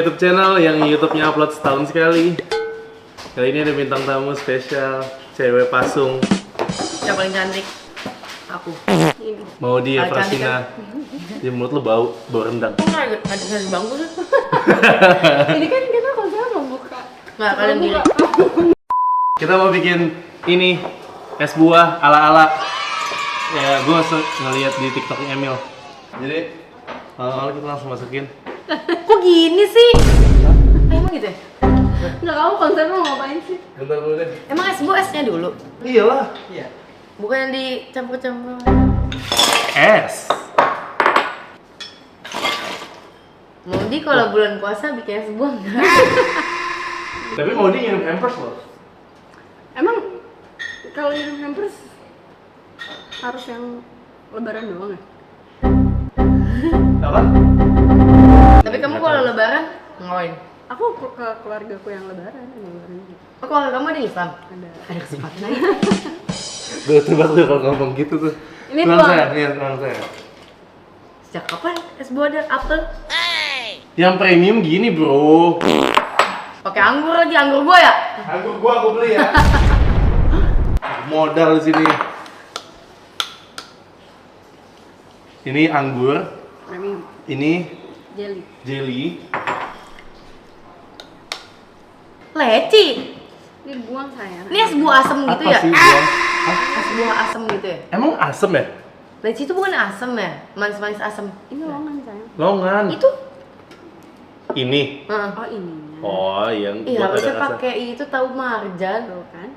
YouTube channel yang YouTube-nya upload setahun sekali. Kali ini ada bintang tamu spesial, cewek pasung. Yang paling cantik aku. Mau dia Paling cantik Prasina. Dia menurut lu bau rendang. Kok nggak ada di bangku sih? Ini kan kita konsepnya membuka. Nggak, kalian gini. Kita mau bikin ini es buah ala-ala. Ya, gue ngeliat di TikToknya Emil. Jadi, awal kita langsung masukin. Kok gini sih? Emang gitu ya? Nggak, kamu konsepnya mau ngapain sih? Bentar dulu deh. Emang es buah esnya dulu? Iyalah. Iya. Bukan yang dicampur-campur. Es. Modi kalau bulan puasa bikin es buah nggak? Tapi mau dia ngirim hampers loh. Emang kalau minum hampers harus yang lebaran doang ya? Apa? Tapi kamu kalau lebaran ngapain? Aku ke keluargaku yang lebaran. Oh, keluarga kamu ada Islam? Ada. Ada kesempatan lagi. Gue tebak tuh kalau ngomong gitu tuh. Ini tulang tuang. saya, iya tulang saya. Sejak kapan es buah ada apel? Yang premium gini bro. Pakai anggur lagi, anggur buah ya? Anggur gua aku beli ya. Modal di sini. Ini anggur, Premium. ini Jelly. jelly. Leci. Ini dibuang sayang. Ini es buah asem gitu Apa ya? sih buang? Es buah asem gitu ya? Emang asem ya? Leci itu bukan asem ya? Manis-manis asem. Ini longan sayang. Longan. Itu? Ini. Heeh. Oh ininya. Oh, yang Iya, buat harusnya ada rasa. pakai itu tahu marjan. Tuh kan.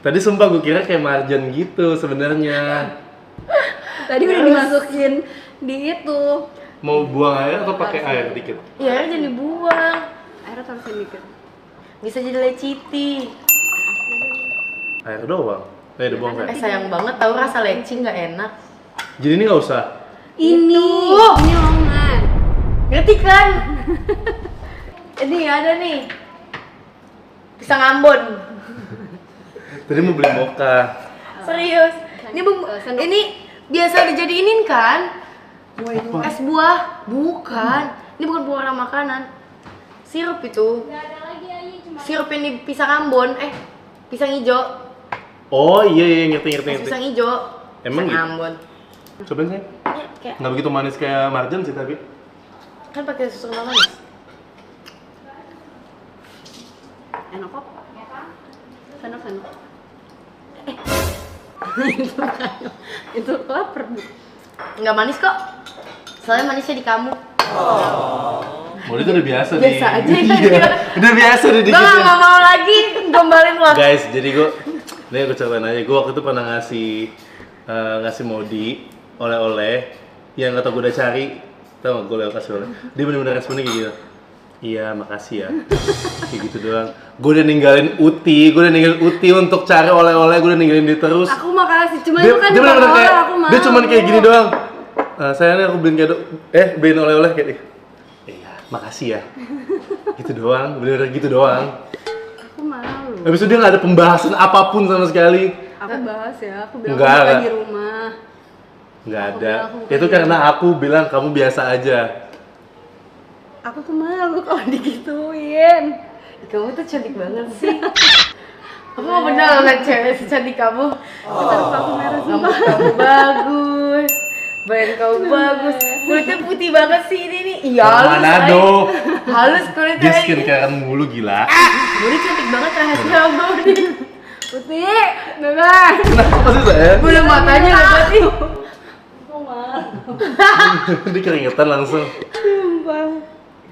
Tadi sumpah gue kira kayak marjan gitu sebenarnya. Tadi udah dimasukin di itu. Mau buang air atau pakai air dikit? Iya, jangan dibuang. Airnya taruhin dikit. Bisa jadi leciti. Air doang. Dibuang Eh kan? sayang banget tahu rasa leci nggak enak. Jadi ini nggak usah. Ini longan. Ngerti kan? Ini ada nih. Pisang Ambon. Tadi mau beli mocha. Serius. Ini Sendok. ini biasa dijadiinin kan? Apa? Es buah, bukan. Ini bukan buah makanan. Sirup itu. Sirup yang di pisang Ambon, pisang hijau. Oh iya ngerti. Pisang hijau. Emang pisang gitu? Ambon. Cobain sih. Ya, kayak Nggak begitu manis kayak marjan sih tapi. kan pakai susu kental manis. Enak kok. Sendok. Itu lapar bu. Nggak manis kok. Soalnya manisnya di kamu. Mau itu udah biasa nih. Biasa aja ya. Iya, udah biasa udah Gue dikit. nggak mau lagi gombalin lo. Guys, jadi gue ceritain aja. Gue waktu itu pernah ngasih Modi oleh-oleh yang nggak tau gue udah cari. Tau gak gue kasih oleh. Dia bener-bener responnya kayak gitu. Iya, makasih ya. Kayak gitu doang. Gue udah ninggalin Uti untuk cari oleh-oleh. Gue udah ninggalin dia terus. Aku makasih. Cuma Dia itu kan bener-bener bukan kayak, oleh, aku mau. dia cuman kayak gini doang. Sayangnya aku beliin kado, beliin oleh-oleh kayak iya, makasih ya. Gitu doang, bener gitu doang. Aku malu. Habis itu dia nggak ada pembahasan apapun sama sekali. Aku bahas ya. Aku bilang Enggak, aku enggak. di rumah. Nggak Aku ada. bilang aku bukan Itu gitu. karena aku bilang kamu biasa aja. Aku tuh malu kalau digituin. Kamu tuh cantik banget sih. Aku mau bener ngeliat cewek secantik kamu. Taruh parfum merah Kamu, sumpah. kamu bagus. Badan kamu bagus. Kulitnya putih banget sih ini nih. Iya, halus. Manado. Halus kulitnya. Dia skincare mulu gila. Budi cantik banget rahasia Budi. Putih, bebas. Kenapa sih saya? Bulu matanya lebat nih. Aku malu. Dia keringetan langsung. Sumpah.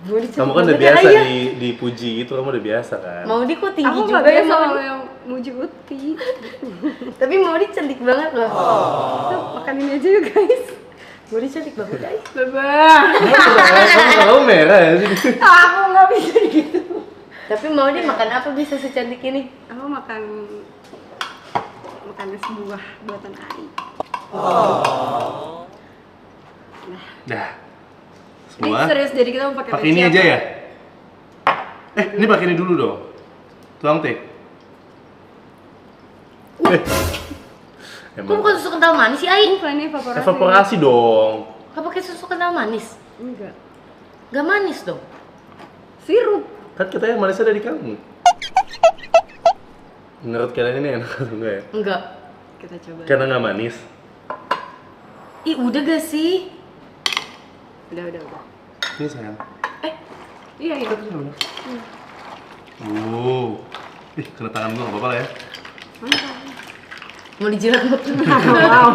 Budi cantik Kamu kan udah banget, biasa Ayah. dipuji gitu, kamu udah biasa kan? Maudi kok tinggi Aku juga nggak ya biasa sama kalau dia. yang muji Uti. Tapi Maudi cantik banget loh. Tuh, makan ini aja yuk guys. Maudi cantik banget guys. Bebas. Kamu merah ya sih? Aku nggak bisa gitu. Tapi Maudi makan apa bisa secantik ini? Aku makan es buah buatan Ai. Dah. Ini Semua. serius jadi kita mau pakai Pakai ini peci aja apa? ya? Ini pakai ini dulu dong. Tuang teh. Kok bukan susu kental manis sih, Ai? Bukan ini evaporasi. Evaporasi dong. Kau pakai susu kental manis? Enggak. Gak manis dong. Sirup. Kan kita yang manisnya dari kamu. Menurut kalian ini enak atau enggak ya? Enggak. Kita coba. Karena nggak manis. Ih, udah gak sih? Udah. Ini sayang. Iya. Ih, kena tangan gua nggak apa-apa lah ya. Mantap. Mau dijilat mau. Wow.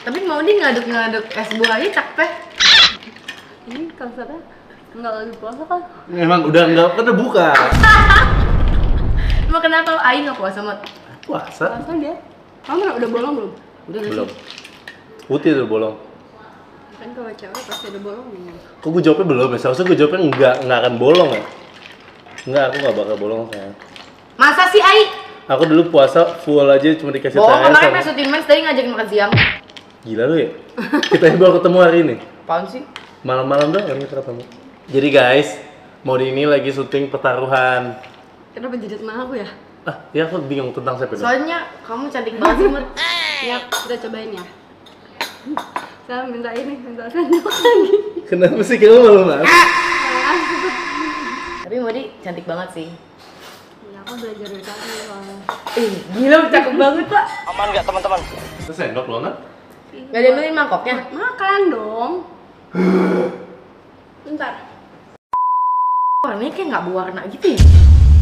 Tapi mau di ngaduk-ngaduk es buah aja capek. Ini konsepnya nggak lagi puasa kan? Memang udah nggak, kan udah buka. Emang kenapa Aing nggak puasa Mot? Puasa? Puasa dia. Kamu udah bolong belum? Udah gak Belum. sih? Putih tuh bolong. Kan kalau cewek pasti ada bolongnya. Kok gue jawabnya belum ya? Seharusnya gue jawabnya nggak akan bolong ya? Nggak, aku nggak bakal bolong sayang. Masa sih Aing? Aku dulu puasa full aja cuma dikasih Bohong, THR kemarin sama- pas syuting Mens tadi ngajakin makan siang. Gila lu ya? Kita yang baru ketemu hari ini. Apaan sih? Malam-malam dah kan kita ketemu. Jadi guys, Modi ini lagi syuting pertaruhan. Kenapa jidat sama aku ya? Ya aku bingung tentang siapa dong. Soalnya kamu cantik banget sih Mot. Ya, kita cobain ya. Saya minta sendok lagi. Kenapa sih kamu malu mas? Tapi Modi cantik banget sih. Ya, aku belajar dari kamu soalnya. Gila cakep banget Pak. Aman nggak teman-teman? Itu sendok loh kan? Gak ada yang beli mangkoknya? Makan dong. Bentar. Warnanya kayak nggak berwarna gitu ya?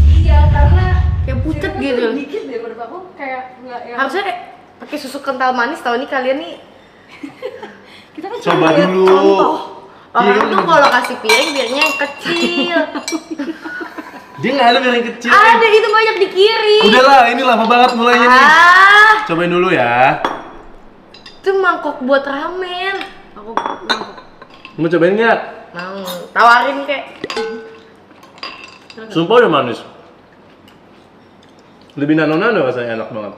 Iya, karena Kayak pucet sirupnya gitu. tuh dikit deh menurut aku, kayak nggak yang Harusnya pakai susu kental manis. Tahu nih kalian nih kita kan Coba cuma lihat dulu. contoh. orang Iya, tuh kalau kasih piring piringnya yang kecil. Dia nggak ada yang kecil. Ada itu banyak di kiri. Udahlah, ini lama banget mulainya nih. Cobain dulu ya. Itu mangkok buat ramen. Aku mangkok. Mau cobain nggak? Mau tawarin kek. Sumpah udah manis. Lebih nano-nano rasanya, enak banget.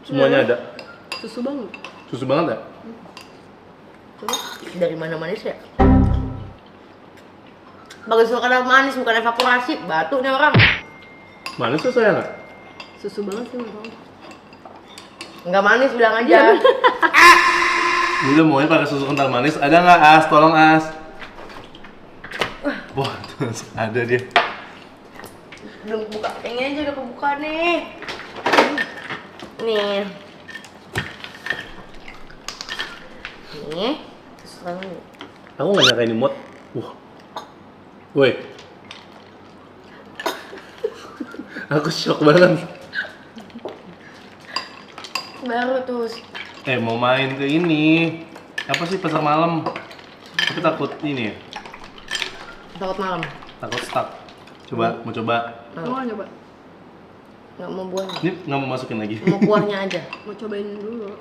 Semuanya ada. Susu banget. Susu banget ya? Coba dari mana manis ya? Bagus suka kenal manis bukan evaporasi. Batu nih orang. Manis tuh saya nggak? Susu banget sih menurut aku. Enggak manis bilang aja. Ini lo maunya pakai susu kental manis, ada nggak As? Tolong As. Wah, tuh, ada dia. Belum buka. Yang ini aja udah kebuka nih. Nih. Nih. Selalu. Aku nggak nyangka ini mod. Wah, woi. Aku shock banget. Baru tuh. Mau main ke ini. Apa sih pasar malam? Aku takut ini ya. Takut malam. Takut stuck. Coba, mau coba. Mau nggak coba? Nggak mau buahnya. Ini nggak mau masukin lagi. Mau kuahnya aja. Mau cobain dulu.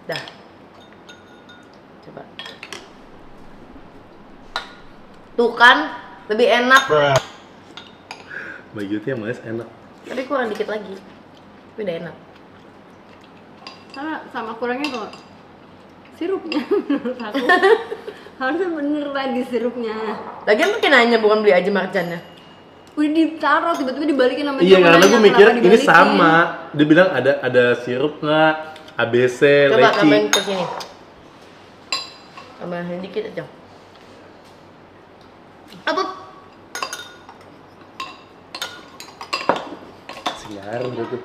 Dah. Coba. Tuh kan, lebih enak. Bagi itu yang manis enak. Tapi kurang dikit lagi. Tapi udah enak. Sama kurangnya kok sirupnya menurut aku. Harusnya bener tadi sirupnya. Lagian mungkin nanya bukan beli aja marjannya. Udah ditaruh tiba-tiba dibalikin sama Iya, dia, karena nanya gue mikir kenapa ini dibalikin. sama. Dia bilang ada sirup nggak? ABC, Coba leci. tambahin ke sini. Tambahin dikit aja. Apa? Siar gitu.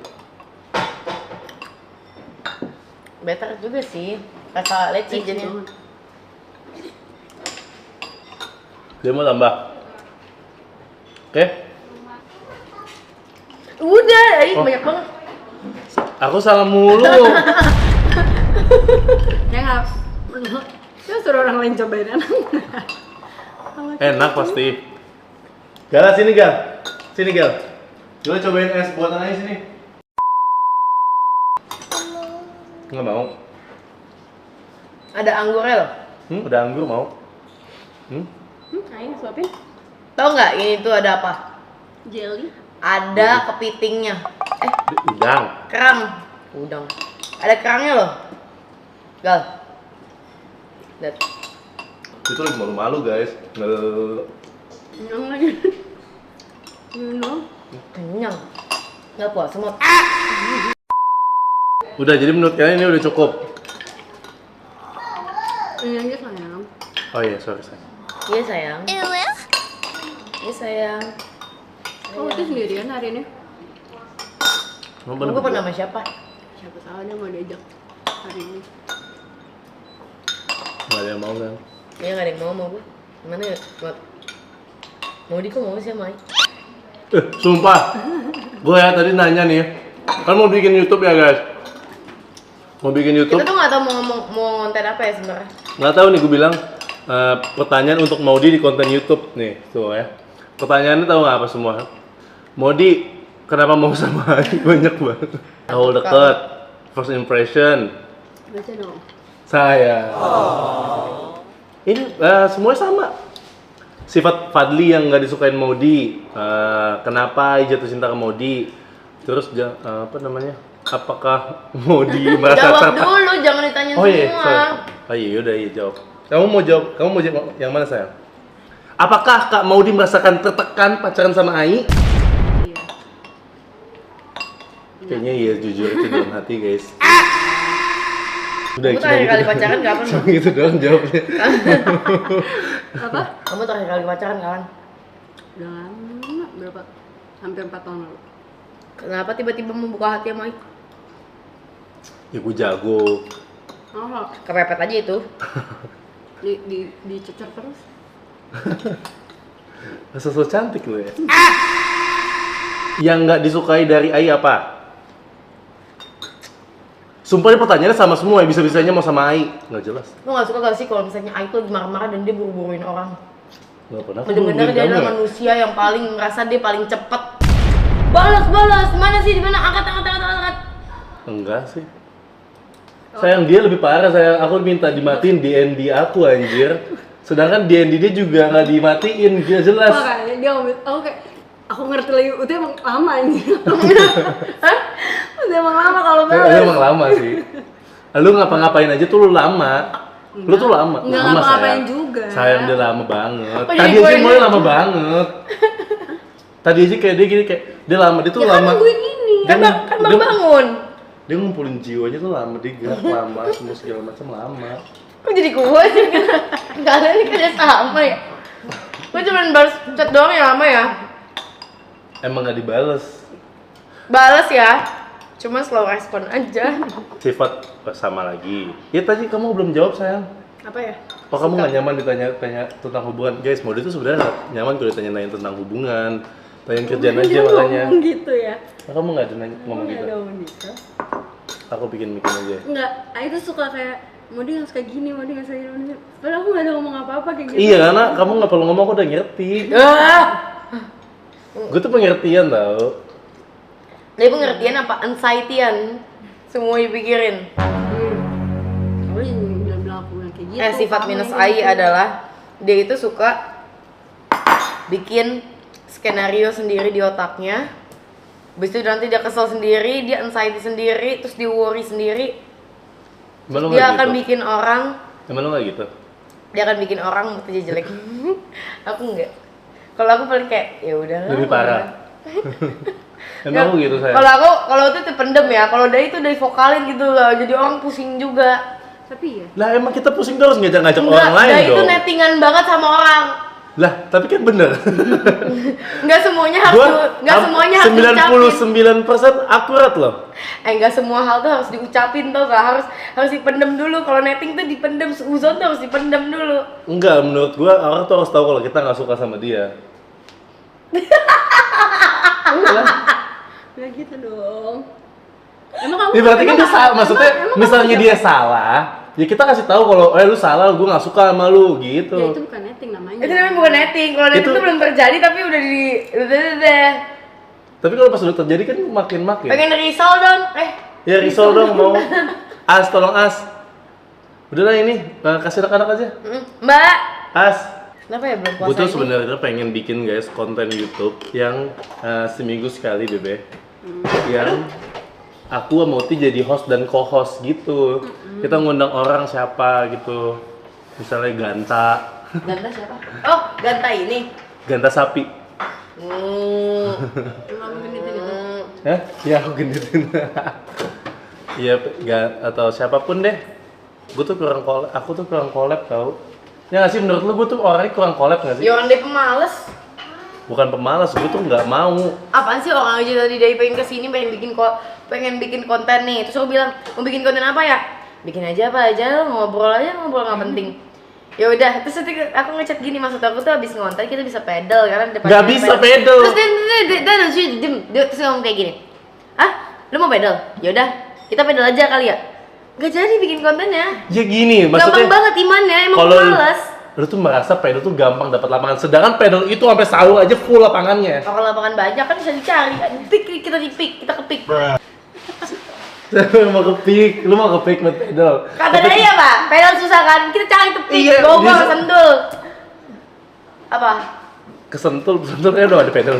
Better juga sih. Rasa leci jadinya. Dia mau tambah. Oke. Udah, ini Oh. banyak banget. Aku salah mulu. Ya nggak. Ya suruh orang lain cobain enak. Enak pasti. Gal, sini Gal. Sini Gal. Gue cobain es buatan aja sini. Nggak mau. Ada anggurnya loh. Udah anggur mau. Ayo suapin. Tahu nggak ini tuh ada apa? Jelly. Ada kepitingnya. Udang. Kerang. Udang. Ada kerangnya loh. Gal. Lihat. Itu lagi malu-malu guys. Minum lagi. Minum. Kenyang. Nggak puas semua. Udah, jadi menurut kalian ini udah cukup. Ini aja sayang. Oh iya, sorry sayang. Iya sayang. Iya sayang. Oh, itu sendirian hari ini? Kamu Kamu berdua? pernah sama siapa? Siapa tahu dia mau diajak hari ini. Nggak ada yang mau kan? Iya nggak ada yang mau gue. Gimana ya? Mau di kok mau sih sama Ai? Sumpah. Gue ya tadi nanya nih. Kan mau bikin YouTube ya guys? Mau bikin YouTube? Kita tuh nggak tahu mau konten apa ya sebenarnya. Nggak tahu nih, gue bilang pertanyaan untuk Maudi di konten YouTube nih, tuh ya. Pertanyaannya tahu nggak apa semua? Maudi, kenapa mau sama Ai? Banyak banget. Awal deket, first impression, Baca dong. saya. Ini semuanya sama. Sifat Fadli yang nggak disukain Maudi, kenapa Ai jatuh cinta ke Maudi, terus apa namanya? Apakah Maudi merasa Jawab dulu, jangan ditanyain Oh iya, semua. sorry. Oh iya, udah iya jawab. Kamu mau jawab yang mana sayang? Apakah Kak Maudi merasakan tertekan pacaran sama Ai? Iya. Kayaknya iya, jujur itu dalam hati guys. Udah Kamu terakhir kali pacaran kapan? Cuma gitu doang jawabnya. Apa? Kamu terakhir kali pacaran kapan? Udah lama, berapa? Hampir 4 tahun lalu. Kenapa tiba-tiba membuka hati sama Ai? Ya gue jago. Oh, Kepepet aja itu. dicecer terus. Sosok cantik lo ya. Yang nggak disukai dari Ai apa? Sumpah ini pertanyaannya sama semua ya, bisa-bisanya mau sama Ai. Nggak jelas. Lo nggak suka gak sih kalau misalnya Ai tuh lagi marah-marah dan dia buru-buruin orang? Nggak pernah. Bener-bener Aku dia kamu adalah ya? manusia yang paling merasa dia paling cepet. Balas, mana sih, di mana? Angkat. Enggak sih. Sayang dia lebih parah, sayang. Aku minta dimatiin DND aku anjir. Sedangkan DND dia juga nggak dimatiin, dia jelas. Makanya dia ngomong, aku ngerti lagi, itu emang lama anjir. Hah? Itu emang lama kalau Lu balas. emang lama sih. Lu ngapa-ngapain aja tuh lu lama. Lu tuh lama. Nggak Lama, ngapa-ngapain sayang. juga. Sayang dia lama banget. Oh, Tadi jadi gue aja ini- mulai lama banget. Tadi aja kayak dia gini kayak dia lama, dia tuh Ya kan lama. nungguin ini. Dia Kan baru bangun. Dia ngumpulin jiwanya tuh lama, dia gerak lama, semua segala macam lama. Kok jadi gue sih? Kalian ini kerja sama ya? Gue cuma balas chat doang yang lama ya. Emang gak dibales. Balas ya. Cuma slow respon aja. Sifat sama lagi. Ya tadi kamu belum jawab sayang. Apa ya? Oh kamu nggak nyaman ditanya tentang hubungan, guys? Mode itu sebenarnya nggak nyaman kalau ditanya tentang hubungan, tanyain kerjaan aja Dia makanya. ngomong gitu ya. Nah, kamu nggak ada ngomong Nggak gitu? ada ngomong gitu. Aku bikin aja. Enggak, itu suka kayak mau dia nggak suka gini, mau dia nggak suka gini. Padahal aku nggak ada ngomong apa-apa kayak gitu. Iya karena kamu nggak perlu ngomong, aku udah ngerti. Ah! Gue tuh pengertian tau. Dia pengertian apa? Anxiety-an. Semua dipikirin. Aku bilang aku bilang kayak gitu. Sifat kamu minus yang Ai gitu. adalah dia itu suka bikin skenario sendiri di otaknya. Habis itu nanti dia kesel sendiri, dia anxiety sendiri, terus dia worry sendiri. Emang lu Dia nggak akan gitu? bikin orang, Emang lu nggak gitu? dia akan bikin orang moodnya jelek. Aku enggak. Kalau aku paling kayak ya udah. Lebih parah. Emang aku gitu saya. Kalau itu pendem ya. Kalau dia itu dari vokalin gitu loh. Jadi orang pusing juga. Tapi ya, Lah emang kita pusing terus ngajak-ngajak Enggak, orang lain dia itu dong. nettingan banget sama orang. Lah tapi kan bener. Enggak semuanya harus enggak semuanya harus diucapin. 99% akurat loh. Enggak semua hal tuh harus diucapin tuh, harus dipendem dulu. Kalau netting tuh dipendem, seuzon tuh harus dipendem dulu. Enggak, menurut gua orang tuh harus tahu kalau kita nggak suka sama dia. nggak gitu dong. Emang kamu? Ya berarti kan dia salah, maksudnya emang misalnya kamu dia salah, ya kita kasih tahu kalau lu salah, gua nggak suka sama lu gitu. Ya itu bukan netting namanya. Itu namanya bukan netting. Kalau netting Itu- tuh belum terjadi tapi udah udah. Tapi kalau pas udah terjadi kan makin. Pengen risau dong. Ya risol dong mau. As tolong as. Udahlah ini kasih anak-anak aja. Mbak, As. kenapa ya belum puasa Gue tuh ini? sebenarnya pengen bikin guys konten YouTube yang seminggu sekali bebe, yang aku sama Uti jadi host dan co-host gitu. Kita ngundang orang siapa gitu, misalnya Ganta, Ganta siapa? Oh, Ganta ini. Ganta sapi. Emang genitin itu. Hah? Ya aku gendutin. Iya, atau siapapun deh. Gue tuh kurang collab, aku tuh kurang collab tau. Ya nggak sih, menurut lu gue tuh orangnya kurang collab nggak sih? Ya orang dia pemalas. Bukan pemalas, gue tuh nggak mau. Apaan sih orang aja tadi dari pengen kesini pengen bikin konten nih. Terus aku bilang, mau bikin konten apa ya? Bikin aja apa aja, ngobrol nggak penting. Ya udah, terus nanti aku ngechat gini, maksud aku tuh abis ngonten kita bisa pedal karena depan. Nggak bisa pedal. Terus dia terus ngomong kayak gini. Ah, lu mau pedal? Ya udah, kita pedal aja kali ya. Gak jadi bikin kontennya. Ya gini, maksudnya. Gampang banget imannya, emang kalau malas. lu tuh merasa pedal tuh gampang dapat lapangan, sedangkan pedal itu sampai sahur aja full lapangannya. Kalau lapangan banyak kan bisa dicari. Kita kepik. Mau ke pick, lu mau ke pick buat pedal. Katanya iya pak, pedal susah kan? Kita cari kepik, Iya, bawa bisa. sentul. Apa? Kesentul kayaknya udah ada pedal.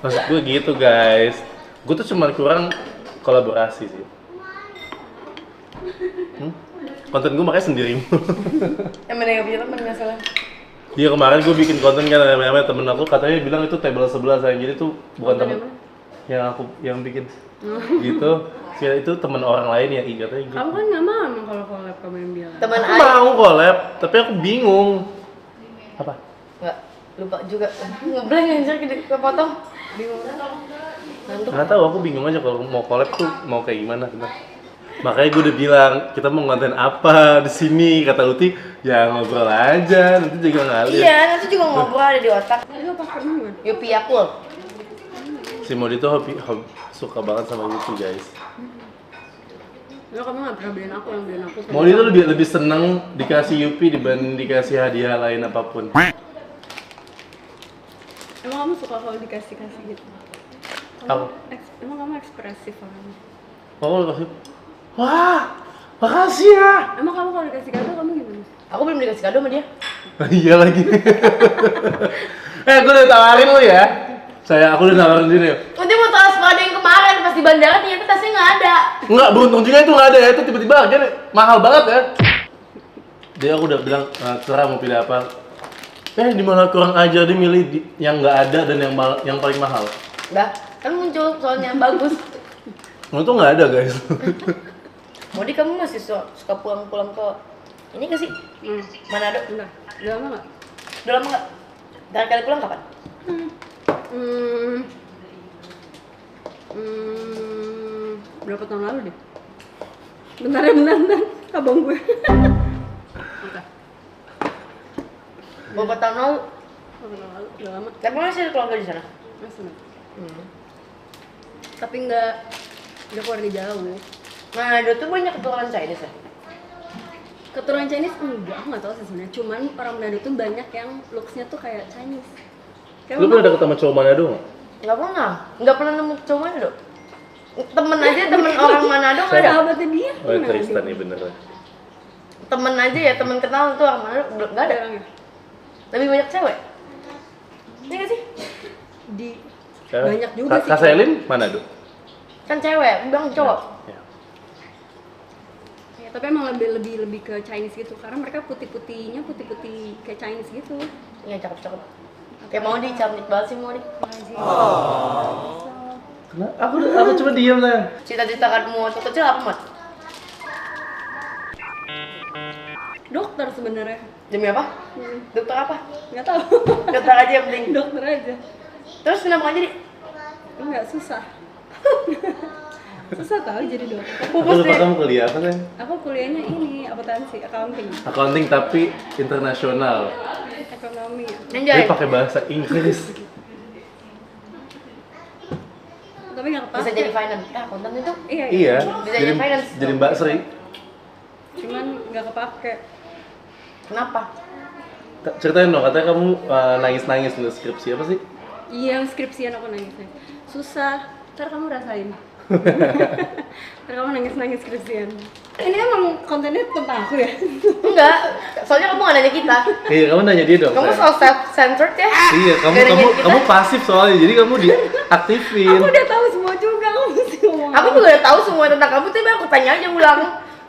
Maksud gue gitu guys, gue tuh cuma kurang kolaborasi sih. Konten gue makanya sendiri. Yang mana yang punya temen nggak salah. Iya kemarin gue bikin konten kan namanya temen aku katanya bilang itu table sebelah saya, jadi tuh bukan temen yang bikin gitu. Ya itu temen orang lain ya, katanya gitu. Kamu kan nggak mau emang kalau collab kamu yang bilang. Teman Aku mau collab, tapi aku bingung. Apa? Nggak, lupa juga. Ngeblank anjir kepotong. Bingung. Ngantuk. Nggak tahu, aku bingung aja kalau mau collab tuh mau kayak gimana. Bener. Makanya gue udah bilang kita mau konten apa di sini, kata Uti ya ngobrol aja, nanti juga ngalir. Iya, nanti juga ngobrol ada di otak. Itu apa kamu? Yupi Yakul. Si Modi tuh suka banget sama Uti guys. Ya kamu nggak pernah beliin aku, yang beliin aku. Modi tuh lebih seneng dikasih Yupi dibanding dikasih hadiah lain apapun. Emang kamu suka kalau dikasih gitu? Aku, Emang kamu ekspresif orangnya? mau kasih. Wah, makasih ya. Emang kamu kalau dikasih kado kamu gimana? Aku belum dikasih kado sama dia. Iya lagi. Gue udah tawarin lu ya. Aku udah nawarin dia. Nanti mau tas kado yang kemarin pas di bandara ternyata tasnya nggak ada. Enggak, beruntung juga itu nggak ada ya. Itu tiba-tiba harganya mahal banget ya. Dia aku udah bilang, terserah mau pilih apa. Di mana kurang ajar dia milih yang nggak ada dan yang paling mahal. Udah, kan muncul soalnya bagus. Untung nggak ada guys. Modi kamu masih suka pulang-pulang ke ini nggak sih? Manado? Udah lama nggak? Udah lama nggak? Terakhir kali pulang kapan? Berapa tahun lalu deh? Bentar, abang gue. Oke. Berapa tahun lalu? Berapa tahun lalu? Udah lama. Tapi masih ada keluarga di sana? Masih. Tapi nggak keluarga jauh. Manado tuh banyak keturunan Chinese ya? Keturunan Chinese enggak, aku nggak tahu sih sebenarnya. Cuman orang Manado tuh banyak yang looks-nya tuh kayak Chinese. Lu pernah deket sama cowok Manado nggak? Nggak pernah nemu cowok Manado. Temen aja, temen orang Manado nggak ada. Sahabatnya dia. Oh, Tristan nih bener. Temen aja ya, temen kenal tuh orang Manado nggak ada. Orangnya. Lebih banyak cewek. Iya nggak sih? Di banyak juga sih. Kak Selin Manado? Kan cewek, bilang cowok. Ya. Ya, tapi emang lebih ke Chinese gitu karena mereka putih-putihnya putih-putih kayak Chinese gitu. Iya cakep. Kayak mau cantik banget sih mau Aku cuma diem lah. Cita-cita kamu waktu kecil apa Mat? Dokter sebenarnya. Demi apa? Dokter apa? Nggak tahu. Dokter aja yang penting. Dokter aja. Terus kenapa nggak jadi? Enggak susah. Susah tahu jadi dokter. Aku lupa kamu kuliah apa kan? Aku kuliahnya ini akuntansi, accounting, Accounting tapi internasional. ekonomi. Dia Anjay. pakai bahasa Inggris. Tapi nggak kepake. Bisa jadi finance. Konten itu? Iya. Iya. Bisa jadi finance. Jadi Mbak Sri. Cuman nggak kepake. Kenapa? Ceritain dong, katanya kamu nangis-nangis nulis skripsi apa sih? Iya, skripsian aku nangisnya. Susah. Ntar kamu rasain. Ntar kamu nangis skripsian. Ini emang kontennya tentang aku ya? Enggak, soalnya kamu nggak nanya kita. Iya, kamu nanya dia dong. Kamu sayang. soal self-centered ya? Iya, Nggak nanya kita. kamu pasif soalnya, jadi kamu diaktifin. Aku udah tahu semua juga, kamu mesti ngomong. Aku juga udah tahu semua tentang kamu, tapi aku tanya aja ulang.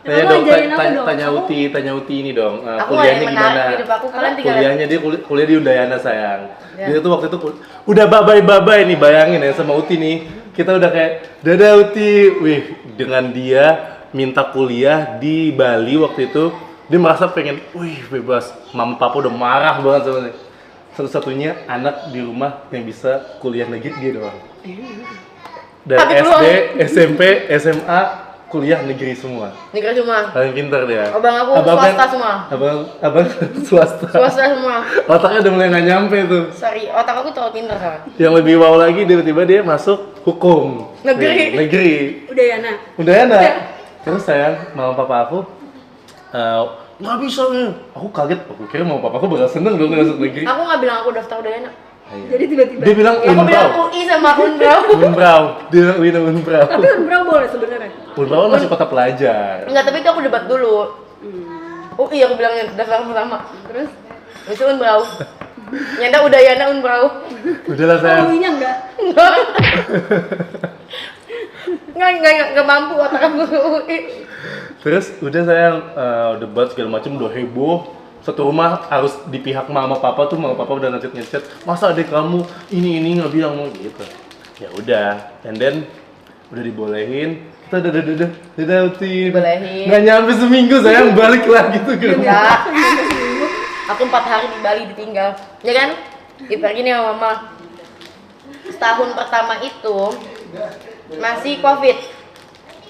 Tanya Kamu dong, ajarin apa dong? tanya Uti ini dong. Aku nggak ada Kuliahnya yang menarik gimana? di hidup aku, kalian tinggal Kuliahnya dia kuliah di Udayana sayang. Ya. Dia tuh waktu itu udah babai nih, bayangin ya sama Uti nih. Kita udah kayak dadah Uti, wih dengan dia minta kuliah di Bali waktu itu. Dia merasa pengen, wih bebas. Mama papa udah marah banget sama dia. Satu-satunya anak di rumah yang bisa kuliah negeri dia doang. Dan Tapi SD, keluar. SMP, SMA kuliah negeri semua. Negeri semua. Paling pintar dia. Abang aku swasta semua. Abang swasta. Swasta semua. Otaknya udah mulai nggak nyampe tuh. Sorry, otak aku terlalu pintar kan. Yang lebih wow lagi tiba-tiba dia masuk hukum. Negeri. Negeri. Udah ya, Nak? Udah enak. Terus sayang, mama papa aku nggak bisa nih. Aku kaget. Aku kira mama papa aku bakal seneng dong masuk negeri. Aku nggak bilang aku daftar udah enak. Jadi tiba-tiba. Dia bilang Ya, aku bilang Unbrau. UI sama Unbrau. Unbrau. Dia bilang UI sama Unbrau. Tapi Unbrau boleh sebenarnya. Unbrau kan masih kota pelajar. Enggak, tapi itu aku debat dulu. UI aku bilangnya daftar pertama. Terus? Itu Unbrau. Nyata Udayana Unbrau. Udahlah sayang. UI-nya enggak? Enggak mampu otak aku UI. Terus udah sayang debat segala macam udah heboh. Satu rumah harus di pihak mama papa tuh, mama papa udah ngechat masa adik kamu ini nggak bilang mau gitu. Ya udah, and then udah dibolehin. Kita udah Dibolehin. nggak nyampe seminggu sayang balik lagi tuh ke rumah. Enggak. Aku 4 hari di Bali ditinggal. Ya kan? Pergi nih sama mama. Setahun pertama itu masih Covid.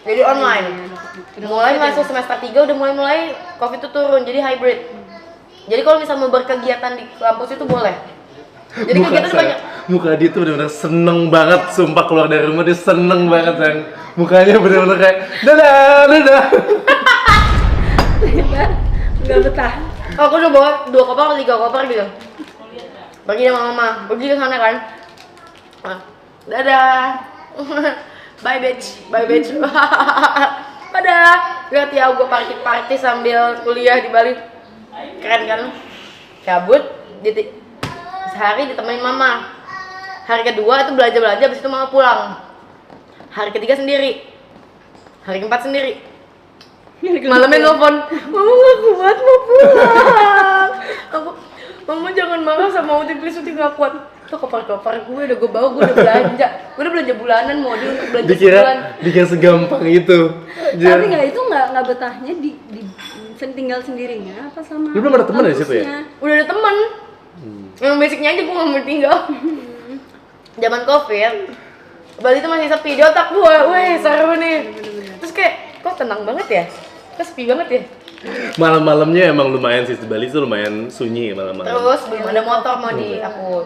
Jadi online. Mulai masuk semester 3 udah mulai Covid itu turun, jadi hybrid. Jadi kalau misalnya mau berkegiatan di kampus itu boleh. Jadi kegiatan tuh banyak. Muka dia tuh bener-bener seneng banget, sumpah keluar dari rumah dia seneng banget sayang. Mukanya bener-bener kayak dadah. Enggak betah. Aku udah bawa 2 koper atau 3 koper gitu. Pergi sama mama, pergi ke sana kan. Nah, dadah. Bye bitch. Dadah. Lihat ya gue party sambil kuliah di Bali. Keren kan? Cabut sehari ditemenin mama. Hari kedua itu belanja, habis itu mama pulang. Hari ketiga sendiri. Hari keempat sendiri. Malamnya nelfon, mama gak kuat mau pulang. Mama jangan marah sama Uti, please Uti gak kuat. Tuh koper-koper gue udah gue bawa, gue udah belanja. Gue udah belanja bulanan, mau dia untuk belanja sebulan. Dikira segampang itu. Tapi itu nggak betahnya di tinggal sendirinya apa sama? Lu belum ada teman di situ ya? kampusnya? Udah ada temen. Yang basicnya aja gue gak mau tinggal. Zaman Covid, Bali itu masih sepi di otak gue. Weh seru nih. Terus kayak, kok tenang banget ya? Kok sepi banget ya? Malam-malamnya emang lumayan sih, di Bali tuh lumayan sunyi malam-malam. Terus belum ada motor mau di aku.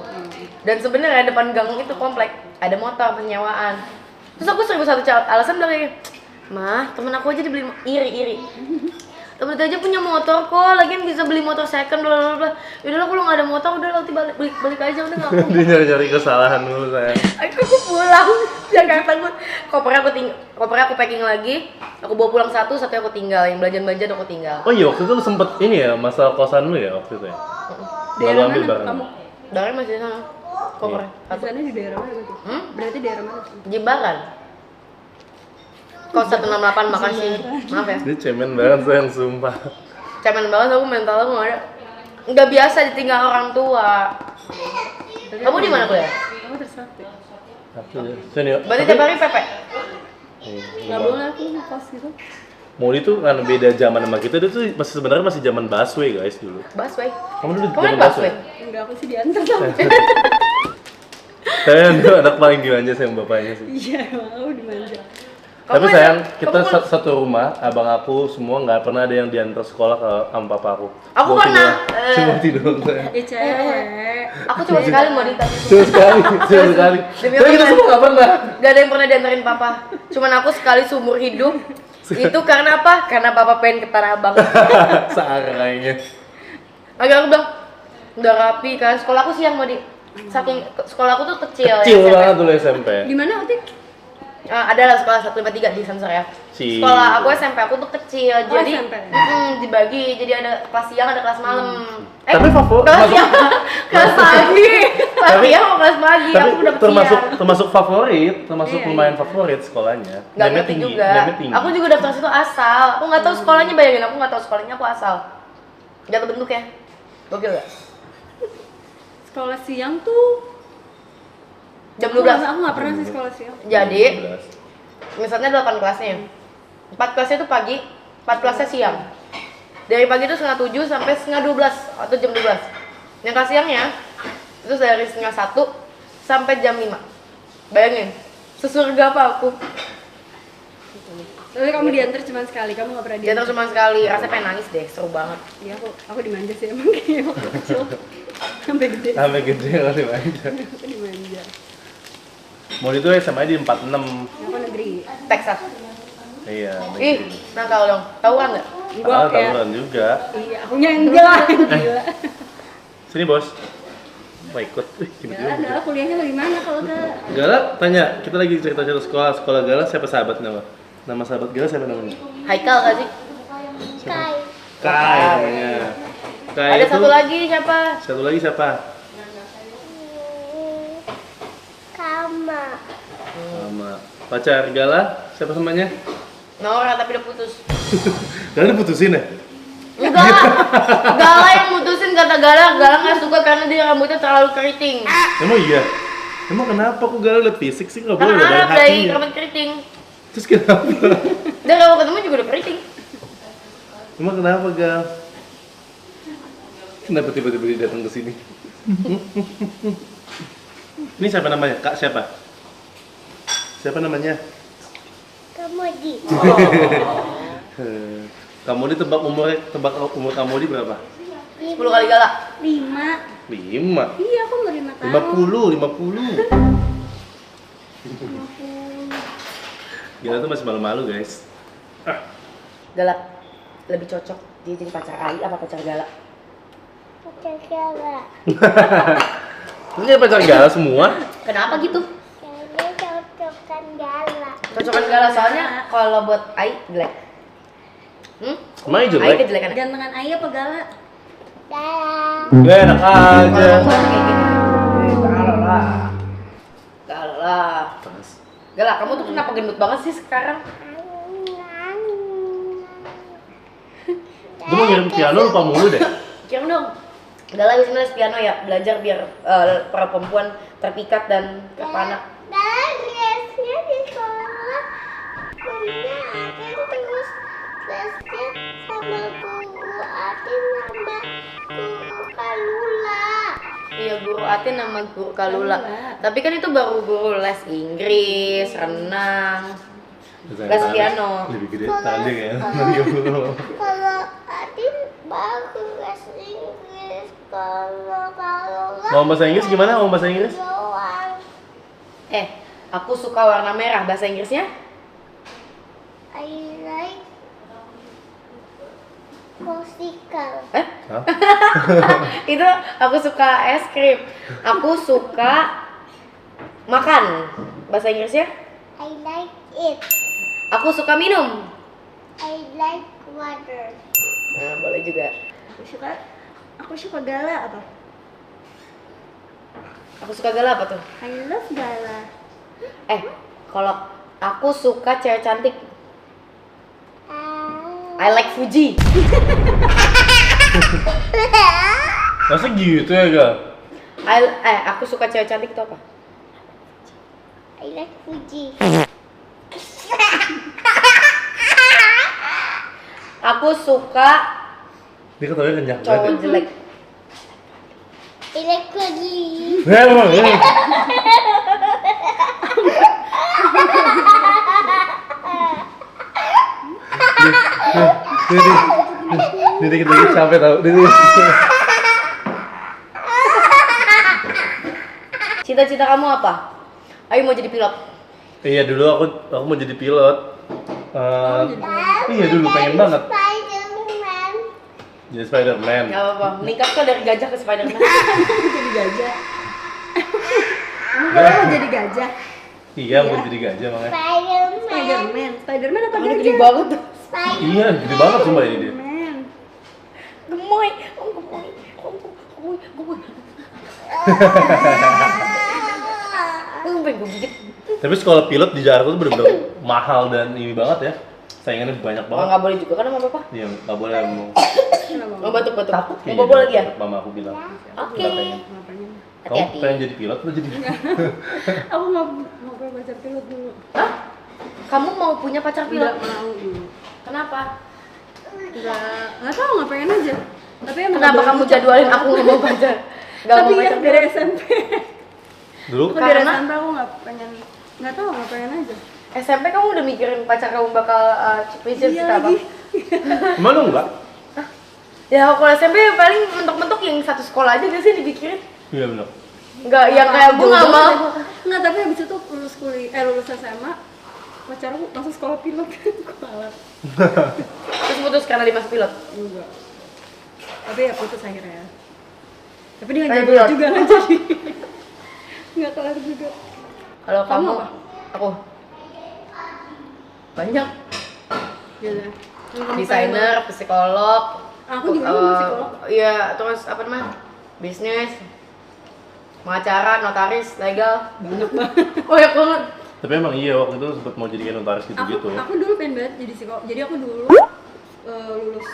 Dan sebenarnya depan gang itu komplek ada motor penyewaan. Terus aku seribu satu alasan dari mah temen aku aja dibeli iri. Temen itu aja punya motor kok, lagian bisa beli motor second bla bla bla. Yaudah lah kalau nggak ada motor udah nanti balik aja udah nggak aku. Dia nyari-nyari kesalahan dulu sayang. Aku pulang Jakarta gue kopernya aku packing lagi. Aku bawa pulang satu aku tinggal, yang belanjaan aku tinggal. Oh iya waktu itu lu sempet ini ya masalah kosan lu ya waktu itu ya? Daerah Lalu ambil mana barang. kamu? Dari masih di sana. Kopernya Di satu. sana di daerah mana tuh? Berarti daerah mana tuh? Jimbaran. Kos 168 makasih. Maaf ya. Dia cemen banget sayang sumpah. Cemen banget aku mental aku nggak ada. Nggak biasa ditinggal orang tua. Kamu di mana kuliah? Kamu Trisakti. Senior. Berarti tiap hari Pepe. Nggak boleh aku kos gitu. Modi tuh kan beda zaman sama kita, dia tuh sebenarnya masih zaman busway guys dulu. Busway. Kamu dulu Kamu zaman naik busway? Enggak, aku sih diantar sama. Saya tuh anak paling dimanja sama bapaknya sih. Iya, emang aku dimanja. Tapi Kamu sayang, kamu kita kan- satu rumah, abang aku semua nggak pernah ada yang diantar sekolah ke sama papa aku. Aku Cuma pernah, tidur- Cuma tidur sayang. Cewek. Aku cuma sekali mau diantar. Cuma sekali. Demi Tapi kita Allah. semua nggak pernah. Gak ada yang pernah diantarin papa. Cuman aku sekali seumur hidup. Itu karena apa? Karena papa pengen ke Tanah Abang. Searah kayaknya. Agak aku bilang, udah rapi kan. Sekolah aku siang mau di. Saking sekolah aku tuh kecil. Kecil ya, SMP. banget dulu SMP. Di mana Otik? Adalah sekolah 153 di sensor ya. Si- Sekolah aku SMP aku tuh kecil, Oh, jadi SMP. dibagi, jadi ada kelas siang, ada kelas malam. Tapi favorit- kelas siang, kelas pagi, kelas Tapi- siang sama kelas pagi. Tapi Aku udah termasuk favorit, termasuk Iya, lumayan favorit sekolahnya. Nggak Name-nya ngerti tinggi, juga. name-nya tinggi. Aku juga daftar situ asal. Aku nggak tahu sekolahnya, bayangin aku nggak tahu sekolahnya, aku asal. Nggak terbentuk ya. Gokil gak? Sekolah siang tuh Jam aku 12. nggak pernah sih sekolah siang. Jadi 12. misalnya 8 kelasnya. 4 kelasnya tuh pagi, 4 kelasnya siang. Dari pagi tuh setengah 7 sampai setengah 12 atau jam 12. Yang kelas siangnya itu dari setengah 1 sampai jam 5. Bayangin, sesurga apa aku? Tapi kamu diantar cuma sekali, kamu nggak pernah Diantar cuma sekali, rasanya pengen nangis deh, seru banget. Iya, aku dimanja sih emang kayak waktu kecil sampai gede. Sampai gede kali aja. Aku dimanja. Mau itu SMA di 46. Aku negeri. Texas. Iya. Ih, nakal dong. Tahu kan nggak? Gua kayak Tawuran juga. iya, aku enggak. Gila. Sini bos. Mau ikut? Tiba-tiba. Gala kuliahnya bagaimana kalau enggak? Gala tanya, kita lagi cerita-cerita sekolah Gala siapa sahabat nama? Nama sahabat Gala siapa namanya? Haikal nggak sih? Kai namanya. Kai Ada itu- satu lagi siapa? Satu lagi siapa? Sama pacar Gala siapa namanya? Nora tapi udah putus. Gala diputusin ya? Enggak, Gala yang mutusin kata Gala nggak suka karena dia rambutnya terlalu keriting. Emang iya? Emang kenapa kok Gala liat fisik sih nggak boleh Karena dari Arab dari hatinya? rambut keriting. Terus kenapa? Dan kalau ketemu juga udah keriting. Emang kenapa Gal? Kenapa tiba-tiba dia datang ke sini? Ini siapa namanya? Kak siapa? Siapa namanya? Kamu tebak umur kamu berapa? 10 kali Gala. 5. 5. Iya, aku mau 5 tahun. 50. Gila tuh masih malu-malu guys. Gala lebih cocok dia jadi pacar Ai apa pacar Gala? Ini pacar Gala semua? Kenapa gitu? Cocokan Gala soalnya kalau buat Ai jelek. Mai Ai jelek? kejelekan. Gantengan ayah apa Gala? Gak enak aja. Kalau kayak gini. Gala lah. Gala lah. Gala, kamu tuh kenapa gendut banget sih sekarang? Gue mau ngirim piano lupa mulu deh. Kirim dong. Gala bisa les piano ya, belajar biar para perempuan terpikat dan terpanak. Lesnya di sekolah punya Atin terus lesnya sama guru Atin sama guru Kalula. Iya, guru Atin sama guru Kalula. Tapi kan itu baru guru les Inggris, renang, les piano. Lebih gede tanding ya. Kalau Atin baru les Inggris, kalau Kalula Mau bahasa Inggris gimana? Mau bahasa Inggris? doang. Aku suka warna merah, bahasa Inggrisnya? I like musical. Hah? Itu aku suka es krim. Aku suka makan, bahasa Inggrisnya? I like it. Aku suka minum. I like water. Nah, boleh juga. Aku suka Gala apa? Aku suka Gala apa tuh? I love Gala. Kalau aku suka cewek cantik. I like Fuji. Masa gitu ya Gal? Aku suka cewek cantik itu apa? I like Fuji. Aku suka Dia ketawanya kenyang cowok banget. jelek. I like Fuji. Emang ya? Dia dikit-dikit sampai tau. Cita-cita kamu apa? Ayo mau jadi pilot. Iya dulu aku mau jadi pilot. Iya dulu pengen banget Spider-Man. jadi Spider-Man. Gak apa-apa. Meningkat kok dari gajah ke Spiderman. Jadi gajah. Kamu Gala mau jadi gajah? Iya mau jadi gajah makanya. Spider-Man. Spiderman apa Kamu gajah? gede banget tuh. Iya gede banget sumpah ini dia. Spiderman. Gemoy. Oh, gemoy. Oh, gemoy. Gemoy. Pengen gue gigit. Tapi sekolah pilot di Jakarta tuh bener-bener mahal dan ini banget ya. Saingannya banyak Oh, banget. nggak boleh juga kan sama papa? Iya nggak boleh mau. Kenapa? Mau batuk-batuk. Takut Mau bobo lagi ya? Mama aku bilang. Oke. Nggak pengen. Ngapain? Kamu Hati-hati. pengen jadi pilot atau jadi? Aku mau baca pilot dulu. Hah? Kamu mau punya pacar pilot? Nggak mau dulu. Kenapa? Nggak tahu, nggak pengen aja. Tapi emang Kenapa nggak kamu boleh jadwalin aku nggak mau pacar? Gak Tapi mau ya pacar dari pilot? SMP. Dulu Aku dari Karena? SMP aku nggak pengen. Nggak tahu, nggak pengen aja. SMP kamu udah mikirin pacar kamu bakal Iya cita apa? lagi. emang lu enggak? Ya kalau SMP paling mentok-mentok yang satu sekolah aja gak sih dipikirin? Iya benar. Enggak, yang kayak gue nggak mau. Nggak, tapi habis itu lulus SMA, pacar aku langsung sekolah pilot. Kualat. Terus putus karena dimasuk pilot. Enggak. Tapi ya putus akhirnya. Tapi dia Kayak nggak pilot. juga nggak jadi. Nggak kelar juga. Kalau Kamu kamu, apa? aku banyak. Gitu. Desainer, psikolog. Aku juga psikolog. Iya, terus apa namanya? Bisnis, pengacara, notaris, legal. Banyak banget. Banyak banget. Tapi emang iya waktu itu sempat mau jadi kayak notaris gitu-gitu. Aku dulu pengen banget jadi psikolog. Jadi aku dulu lulus.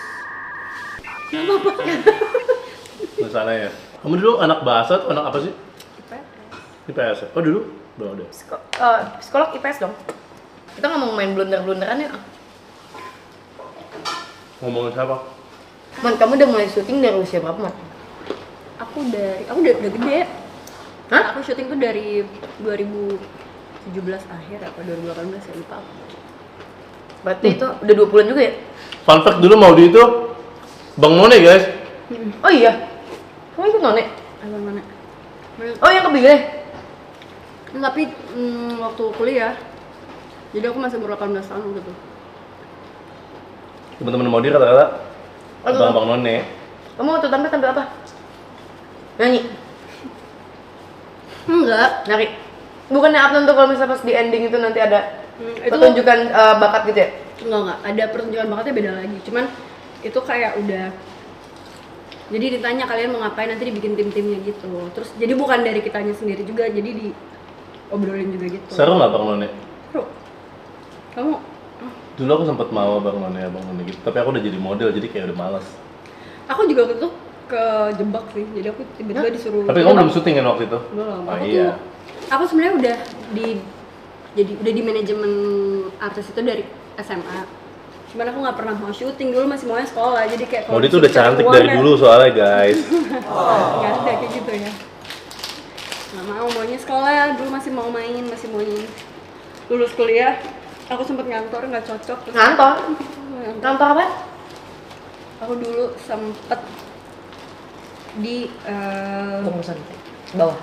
Nggak apa-apa. Di sana ya. Kamu dulu anak bahasa atau anak apa sih? IPS. IPS ya? Oh dulu? Belum ada. Psikolog IPS dong. Kita nggak mau main blunder-blunderan ya? Ngomongin siapa? Man, kamu udah mulai syuting dari usia berapa, Man? Aku udah gede. Hah? Aku syuting tuh dari 2017 akhir apa 2018 ya, lupa aku. Berarti itu udah 2 bulan juga ya? Fun fact dulu Maudi itu Bang None guys. Oh iya? Kamu ikut None? Abang mana? Oh yang kebile? Tapi waktu kuliah, jadi aku masih umur 18 tahun waktu itu. Teman-teman Maudi rata-rata Aduh. Bang None. Kamu waktu tampil apa? Nyanyi? Enggak. Nari? Bukannya Abnon tuh kalau misalnya pas di ending itu nanti ada Itu pertunjukan bakat gitu ya? enggak. Ada pertunjukan bakatnya beda lagi. Cuman itu kayak udah. Jadi ditanya kalian mau ngapain, nanti dibikin tim-timnya gitu. Terus jadi bukan dari kitanya sendiri juga, jadi diobrolin juga gitu. Seru nggak Bang None? Seru. Kamu Dulu aku sempat mau Bang None gitu. Tapi aku udah jadi model jadi kayak udah malas. Aku juga waktu itu kejebak sih. Jadi aku tiba-tiba disuruh. Tapi kamu belum syuting kan waktu itu? Belum. Oh Aku iya. tuh aku sebenarnya udah di manajemen artis itu dari SMA. Cuman aku nggak pernah mau syuting, dulu masih maunya sekolah. Jadi kayak kalau Maudi tuh udah disuruh cari cantik uang dari kan, dulu soalnya guys. nggak ada kayak gitu ya. Nggak mau, maunya sekolah. Dulu masih mau main, masih maunya lulus kuliah. Aku sempet ngantor, nggak cocok. Terus Ngantor? ngantor. Ngantor apa? Aku dulu sempet di Pengurusan bawah.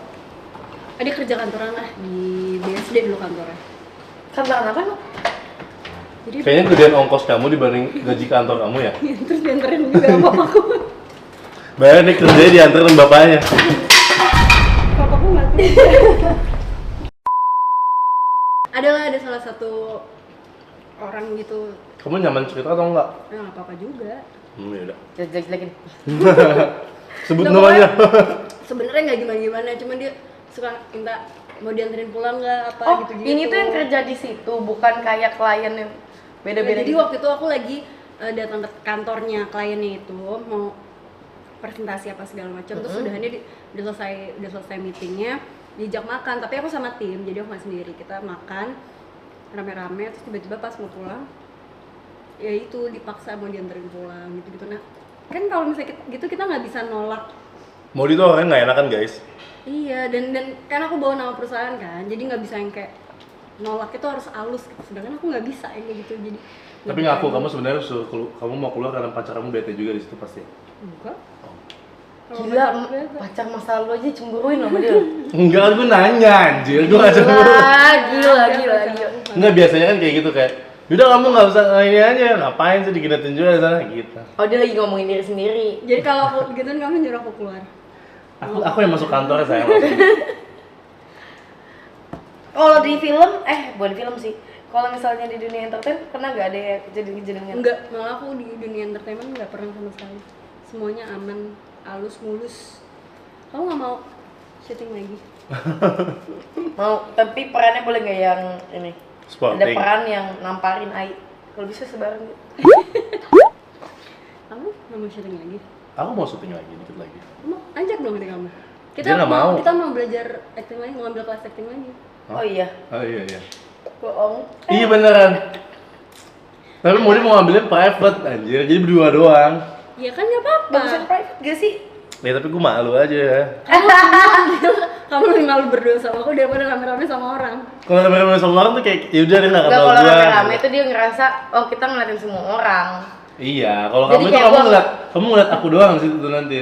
ada kerja kantoran lah di BSD dulu kantornya. Kantoran apa lu? Jadi Kayaknya gedean ongkos kamu dibanding gaji kantor kamu ya? terus dianterin juga sama papaku. Bayar nih kerjanya diantarin bapaknya. Papaku mati. Ada salah satu orang gitu. Kamu nyaman cerita atau enggak? Nah, nggak apa-apa juga. Yaudah. Jelek-jelekin. Sebut Nah, namanya. Sebenarnya nggak gimana-gimana, cuman dia suka minta mau dianterin pulang nggak apa Oh, gitu-gitu. ini tuh yang kerja di situ, bukan kayak klien yang beda-beda. Jadi gitu. waktu itu aku lagi datang ke kantornya kliennya itu mau presentasi apa segala macam. Terus udah selesai meetingnya, diajak makan. Tapi aku sama tim, jadi aku nggak sendiri. Kita makan rame-rame. Terus tiba-tiba pas mau pulang, ya itu dipaksa mau dianterin pulang gitu-gitu. Nah, kan kalau misalnya gitu kita nggak bisa nolak. Maudi tuh orangnya nggak enakan guys. Iya, dan kan aku bawa nama perusahaan kan, jadi nggak bisa yang kayak nolak itu harus halus. Sedangkan aku nggak bisa yang kayak gitu, jadi. Tapi ngaku kamu sebenarnya kamu mau keluar karena pacar kamu bete juga di situ pasti. Enggak. Gila, pacar masa lalu aja cemburuin sama dia. Enggak, kan gue nanya anjir, gue nggak cemburu. Gila. Enggak, biasanya kan kayak gitu kayak udah kamu nggak usah ini aja, ngapain sih diginetin juga di sana gitu. Oh, dia lagi ngomongin diri sendiri. Jadi kalau aku gituin kamu nyuruh aku keluar. Aku yang masuk kantornya saya. Kalau di film, bukan film sih. Kalau misalnya di dunia entertain, pernah nggak ada yang kejadian-kejadian? Enggak, malah aku di dunia entertainment nggak pernah sama sekali. Semuanya aman, halus, mulus. Kamu nggak mau syuting lagi? Mau, tapi perannya boleh nggak yang ini? Ada Sporting. peran yang namparin Ai. Kalau bisa sebarang gitu. Kamu nggak mau syuting lagi? Aku mau syuting lagi dikit lagi. Kamu ajak dong kamu. Dia nggak mau. Kita mau belajar acting lagi, mau ngambil kelas acting lagi. Oh iya. Oh iya. Bohong. Iya beneran. Tapi Modi mau ngambilin private anjir, jadi berdua doang. Ya kan nggak apa-apa. Bagusan private gak sih? Ya tapi gue malu aja. Kamu lebih malu berdua sama aku daripada rame-rame sama orang. Kalau rame-rame sama orang tuh kayak ya udah dia nggak Enggak, kenal kalau gua. rame-rame itu dia ngerasa oh kita ngeliatin semua orang. Iya, kalau Jadi kamu itu kayak kamu ngeliat aku doang sih itu nanti.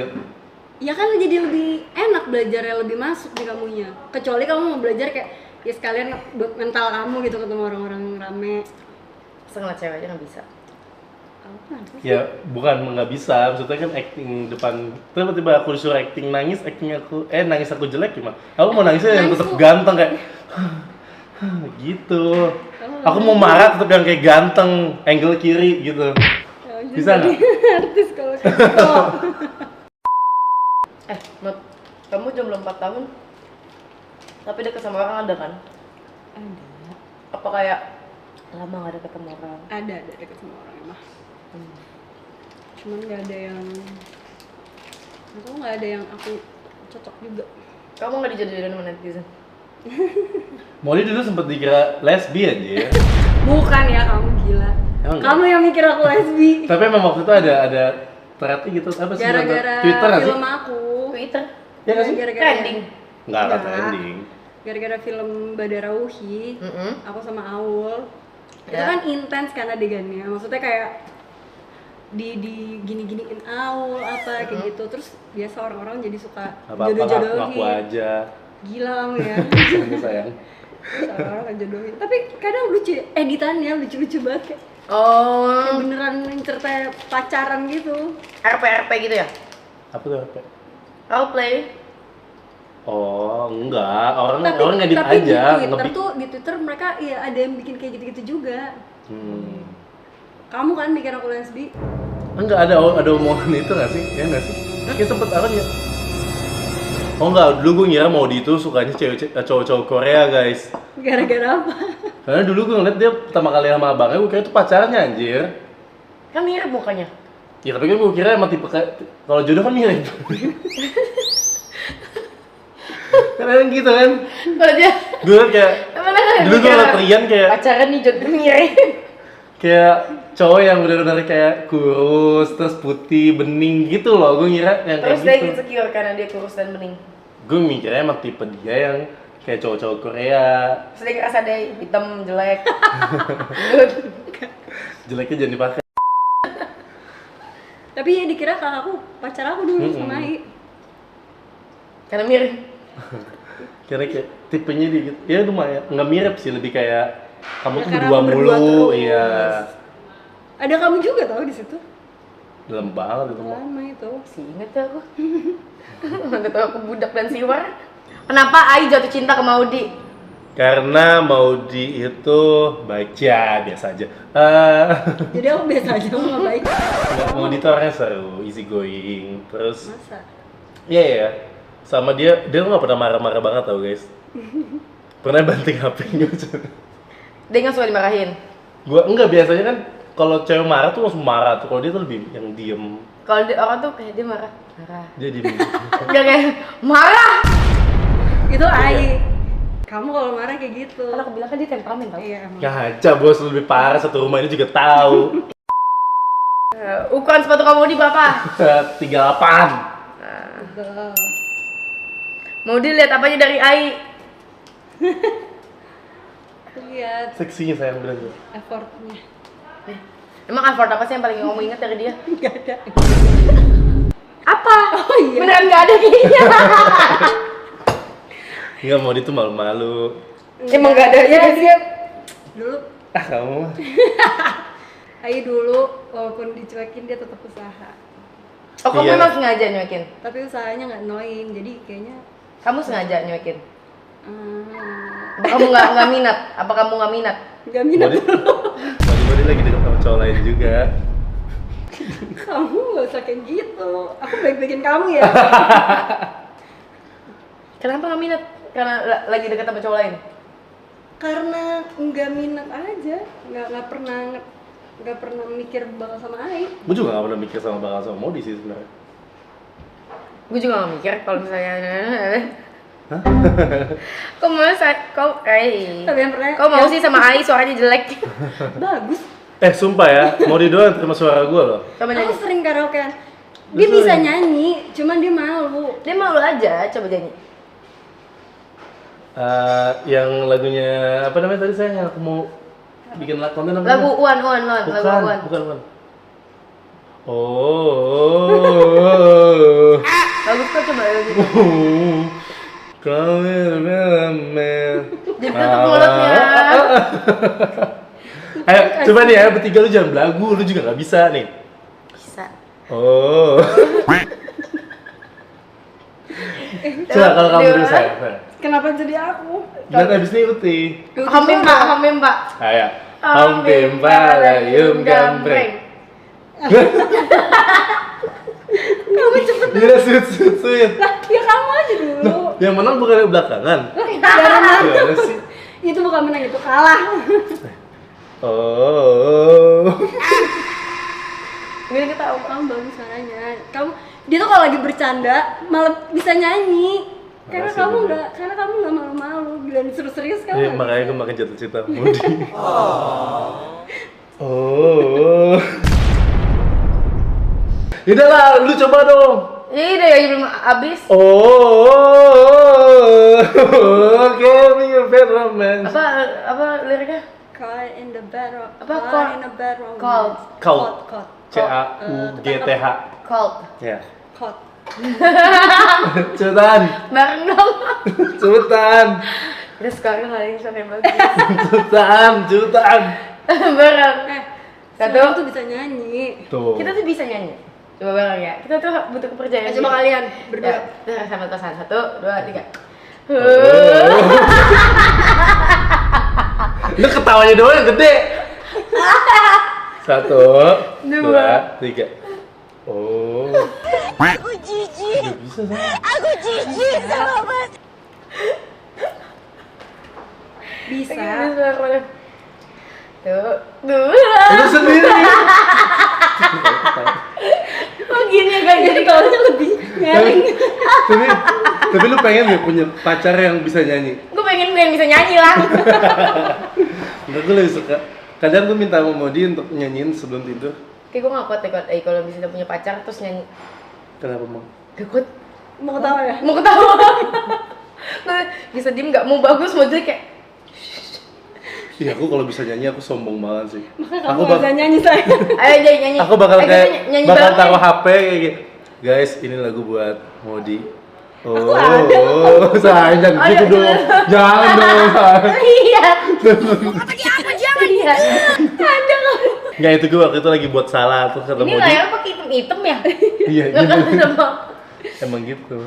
Ya kan jadi lebih enak belajarnya, lebih masuk di kamunya. Kecuali kamu mau belajar kayak ya sekalian buat mental kamu gitu ketemu orang-orang rame. Terus ngeliat cewek aja nggak bisa. Apa? Ya bukan nggak bisa, maksudnya kan acting depan tiba-tiba aku disuruh acting nangis nangis aku jelek gimana? Aku mau nangisnya yang Nangis tetap tuh. ganteng kayak gitu. Aku mau marah tetap yang kayak ganteng, angle kiri gitu. Ya, Bisa jadi artis kalau kayak gitu. Mut, kamu jomblo 4 tahun tapi deket sama orang ada kan? Ada. Apa kayak lama gak deket sama orang? Ada deket sama orang emang. Cuman nggak ada yang aku cocok juga. Kamu gak dijodohin sama netizen? Modi dulu sempet dikira lesbi aja ya. Bukan ya, kamu gila. Emang Kamu yang mikir aku lesbi. Tapi memang waktu itu ada thread gitu apa sih? Gara-gara Twitter nggak sih? film aku. Twitter? Ya nggak sih? Gara-gara Trending? Nggak Nggak. trending. Gara-gara film Badara Wuhi, aku sama Aul. Itu Ya. kan intens kan adegannya. Maksudnya kayak di gini-giniin Aul apa kayak gitu. Terus biasa orang-orang jadi suka Apa-apa jodoh-jodohin. ngaku aja. Gila kamu ya. Sayang. Terus orang-orang ngejodohin. Tapi kadang lucu, editannya lucu-lucu banget kayak Oh, beneran cerita pacaran gitu. RP gitu ya? Apa tuh? Apa? Role play? Oh, enggak. Orang ngedit tapi aja, di Twitter mereka ya ada yang bikin kayak gitu-gitu juga. Hmm. Kamu kan mikir aku lesbi? Enggak ada omongan itu nggak sih? Ya nggak sih? Kayak sempet apa ya? Oh enggak, dulu gue ngira Modi itu sukanya cowok-cowok Korea guys. Gara-gara apa? Karena dulu gue ngeliat dia pertama kali sama abangnya, gue kira itu pacarnya anjir. Kan mirip mukanya. Ya tapi kan gue kira emang tipe kalau jodoh kan mirip. Karena kan gitu kan. Kalau dia Dulu kayak mana kan dulu gue ngeliat Rian kayak pacaran nih jodoh mirip. kayak cowok yang benar-benar kayak kurus, terus putih, bening gitu loh. Gue ngira yang Terus kayak dia gitu. insecure karena dia kurus dan bening. Gue mikirnya emang tipe dia yang kayak cowok-cowok Korea. Terus dia ngerasa dia hitam jelek. Good. Jeleknya jangan dipakai. Tapi ya dikira kakakku pacar aku dulu sama Ai. Karena mirip. Karena kayak tipenya dia gitu. Ya lumayan, nggak mirip sih, lebih kayak kamu Ya, tuh karena berdua aku berdua mulu, terus. iya. Ada kamu juga tau di situ. Dalam banget itu mah. Lama itu. Masih inget ya aku. Nggak tahu aku budak dan siwar. Kenapa Ai jatuh cinta ke Maudi? Karena Maudi itu baca biasa aja. Jadi aku biasa aja nggak baik. Nggak, Maudi tuh orangnya seru, easy going, terus Masa? iya ya. Sama dia nggak pernah marah-marah banget tau guys. Pernah banting HP-nya. Dia nggak suka dimarahin. Gua enggak, biasanya kan kalau cewek marah tuh langsung marah tuh. Kalau dia tuh lebih yang diem. Kalau orang tuh kayak dia marah. Dia diem. Dia kayak marah. Itu Ai. Kamu kalau marah kayak gitu. Kan aku bilang kan dia temperamen tau. Iya emang. Kaca bos, lebih parah, satu rumah ini juga tahu. Ukuran sepatu kamu di berapa? 38. Betul. Mau dilihat apanya dari Ai? Lihat Seksinya sayang bilang gue. effortnya. Emang effort apa sih yang paling kamu ingat dari dia? Gak ada. Apa? Oh iya. Beneran nggak ada kayaknya. Enggak, mau dia tuh malu-malu. Emang nggak ada ya dia. Dulu Ah kamu mah. Ai dulu walaupun dicuekin dia tetap usaha. Oh kamu Iya. emang sengaja nyuekin? Tapi usahanya nggak annoying, jadi kayaknya Kamu sengaja nyuekin? hmm, Apa kamu nggak minat? Apa kamu nggak minat? nggak minat. Mau dia lagi deket sama cowok lain juga. Kamu nggak usah kayak gitu. Aku baik-baikin kamu ya. Kenapa nggak minat? Karena lagi dekat sama cowok lain? Karena nggak minat aja, nggak pernah mikir bakal sama Ai. Gue juga gak pernah mikir sama bakal sama Modi sih sebenarnya. Gue juga nggak mikir kalau misalnya Kok masa kau Tapi yang pernah kau mau sih sama Ai suaranya jelek. bagus. Sumpah ya, mau doang terima suara gue loh. Coba Aku nyanyi. sering karaokean. Dia bisa nyanyi, cuman dia malu. Dia malu aja, coba nyanyi. Yang lagunya apa namanya tadi saya yang aku mau bikin konten namanya? Lagu Uan, lagu Bukan, Uan. bukan. Oh. Bagus kok coba lagu itu. Ditutup mulutnya. Ayo, coba nih ya, bertiga lu jangan belagu, lu juga gak bisa nih. Bisa. Oh. Coba kalau kamu dulu saya. Kenapa jadi aku? Dan abis ini Uti. Hamim Pak. Ayo. Hampim palayum gambreng. Kamu cepet. Iya, sweet. Lah, ya kamu aja dulu. Yang menang bukan yang belakangan. Gimana sih? Itu bukan menang, itu kalah. Oh. Ini kita Kamu bagus suaranya. Dia tuh kalau lagi bercanda malah bisa nyanyi. Karena Makasih, kamu Bunda. nggak malu-malu. Gila disuruh serius kamu. Iya, makanya gue makin jatuh cinta Mudi. Oh. Yaudah lah, lu coba dong. Ini udah ya belum habis. Oh, give me a bad romance. Apa liriknya? Caught in the bed rock. Apa, caught caught? in the bed rock. Caught. Caught. C-A-U-G-T-H. Cold. Ya. Caught. Cepetan. Bareng dong. Cepetan. Udah sekarang kali ini sampai bagus. Cepetan. Bareng. Satu Satu. tuh bisa nyanyi. Tuh. Kita tuh bisa nyanyi. Coba bareng ya. Kita tuh butuh kepercayaan. Coba kalian berdua. Ya, sama pasangan. 1, 2, 3. Lu ketawanya doang yang gede. 1, 2, 3. Oh. Aku jijik. Gak bisa sih. Aku jijik sama Mas. Bisa. Tuh. Lu sendiri. Oh gini ya guys. Jadi kalau lebih nyaring. Tapi lu pengen gak punya pacar yang bisa nyanyi? Gue pengen yang bisa nyanyi lah. Enggak, gue lebih suka. Kadang gue minta sama Modi untuk nyanyiin sebelum tidur. Kayak gue gak kuat deh kalau misalnya punya pacar terus nyanyi. Kenapa, Mang? Gak kuat. Mau ketawa ya? Mau ketawa. Nah, bisa diem gak mau bagus mau jelek kayak. Iya, aku kalau bisa nyanyi aku sombong banget sih. Makanya Aku kamu nggak bisa nyanyi saya. Ayo jadi nyanyi. Aku bakal Ayo, kayak kita nyanyi bakal bareng taruh ya. HP kayak gitu. Guys, ini lagu buat Modi. Oh, ada. sayang jangan Ayo, gitu dong. Jangan dong. sayang. Iya. Jangan iya. Ada kok. Nggak, itu gue waktu itu lagi buat salah terus kata Ini Modi. layar pakai hitam ya? Iya, Gak gitu. kan sama. Emang gitu.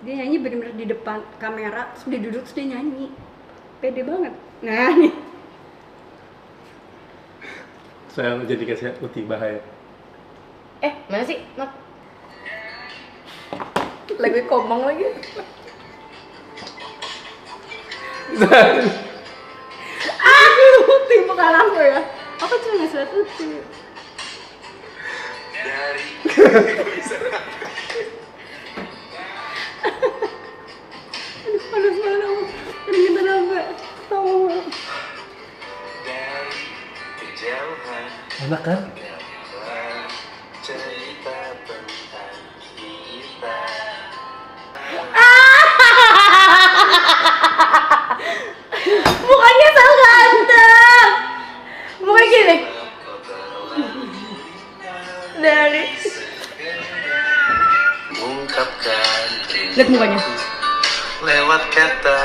Dia nyanyi bener-bener di depan kamera, terus dia duduk, terus dia nyanyi. Pede banget. Nah nih. Saya jadi kasih Uti bahaya. Mana sih, Mak? Lagi komang lagi. Uti bukan aku ya. Aku cuma ngasih liat Uti. Aduh, panas banget aku. Keringetan apa? Tahu. Dari kejauhan Enak kan? cerita tentang kita. Mukanya selalu ganteng. Mukanya gini. Dari Ungkapkan Lihat mukanya. lewat kata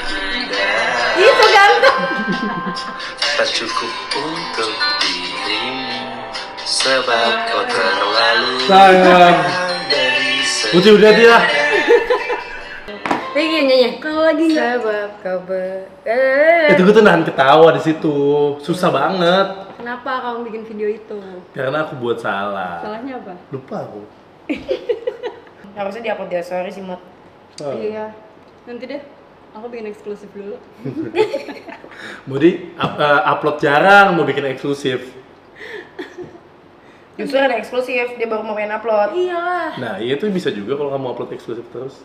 indah. itu ganteng. Tak cukup untuk dirimu sebab kau terlalu Sayang. dari Uti udah dia. Lagi nyanyi. Kalau lagi nggak, Sebab kau Itu gue tuh nahan ketawa di situ. Susah banget. kenapa kamu bikin video itu? Karena aku buat salah. Salahnya apa? Lupa aku. Harusnya diupload di story sih, Mot. Oh. Iya. Nanti deh, aku bikin eksklusif dulu. Modi upload jarang, mau bikin eksklusif. Justru ada eksklusif, dia baru mau main upload. Iyalah. Nah, iya tuh bisa juga kalau kamu upload eksklusif terus.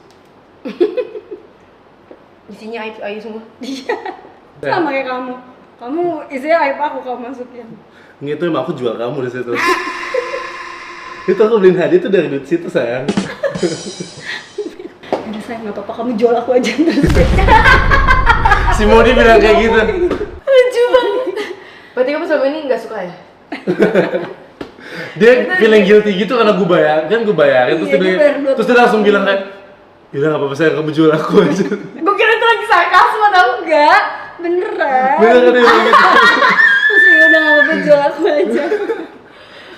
Isinya aib semua. Sama kayak kamu. Kamu isinya aib aku kamu masukin. Itu emang aku jual kamu di situ. Itu aku beliin hadiah itu dari duit situ sayang. Udah sayang nggak apa-apa kamu jual aku aja terus. Si Modi bilang kayak gitu. Lucu banget. Berarti kamu selama ini nggak suka ya? Dia feeling guilty gitu karena gue bayarin terus Iya, dia bayar dua dia langsung bilang kayak yaudah nggak apa-apa sayang kamu jual aku aja. Gue kira itu lagi sarkasme tau Enggak, beneran. Bener kan dia bilang gitu. Terus ya udah nggak apa-apa jual aku aja.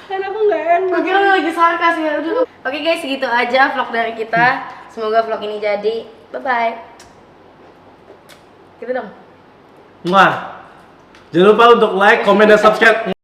Kan aku nggak enak. Gue kira lagi sarkas ya udah. Oke guys, segitu aja vlog dari kita. Semoga vlog ini jadi. Bye bye. Gitu dong. Jangan lupa untuk like, comment, dan subscribe.